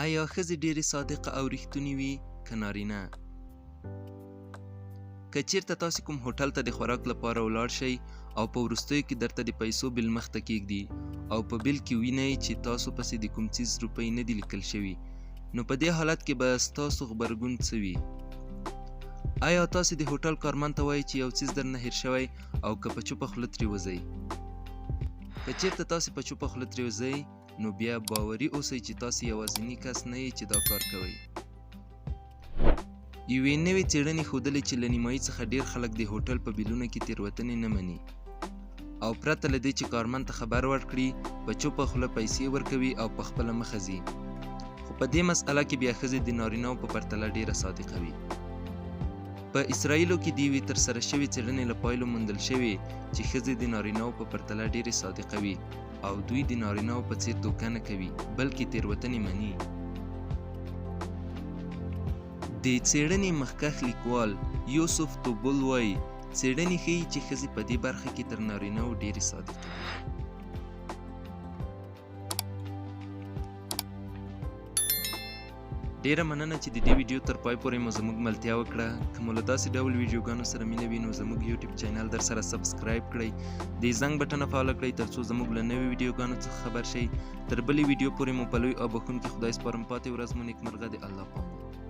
آیا ښځې ډېرې صادقه او رښتونې وي که نارینه؟ که چېرته تاسې کوم هوټل ته د خوراک لپاره ولاړ شئ او په وروستیو کې درته د پیسو بل مخته کېږدي او په بل کې وینئ چې تاسو پسې د کوم څیز روپۍ نه دي لیکل شوي، نو په دې حالت کې به ستاسو غبرګون څه وي؟ آیا تاسې د هوټل کارمند ته وایئ چې یو څیز درنه هېر شوی او که په چوپه خوله ترې وځئ؟ که چېرته تاسې په چوپه خوله ترې وځئ نو بیا باوري اوسئ چې تاسې یوازیني کس نه یئ چې دا کار کوئ. یوې نوې څېړنې ښودلې چې له نیمایي څخه ډېر خلک د هوټل په بیلونو کې تېروتنې نه مني او پرته له دې چې کارمند ته خبر ورکړي په چوپه خوله پیسې ورکوي او په خپله مخه ځي. خو په دې مسئله کې بیا ښځې د نارینه‌و په پرتله ډېره صادقه وي. په اسرائیلو کې د یوې ترسره شوې څېړنې له پایلو موندل شوې چې ښځې د نارینه‌و په پرتله ډېرې صادقه وي او دوی د نارینه‌و په څېر دوکه نه کوي بلکې تېروتنې مني. د څېړنې مخکښ لیکوال یوسف توبول وایي څېړنې ښیي چې ښځې په دې برخه کې تر نارینه‌و ډېرې صادقې دي. ډیره مننه چې د دې ویډیو تر پای پورې مو زموږ ملتیا وکړه. که مو له داسې ډول ویډیوګانو سره مینه وي نو زموږ یوټیوب چینل در سره سبسکرایب کړئ، د زنګ بټن فعاله کړئ ترڅو زموږ له نوې ویډیوګانو څخه خبر شئ. تر بلې ویډیو پورې مو په لوی او بښونکي خدای سپارم. پاتې ورځ مو نیکمرغه. د الله پامان.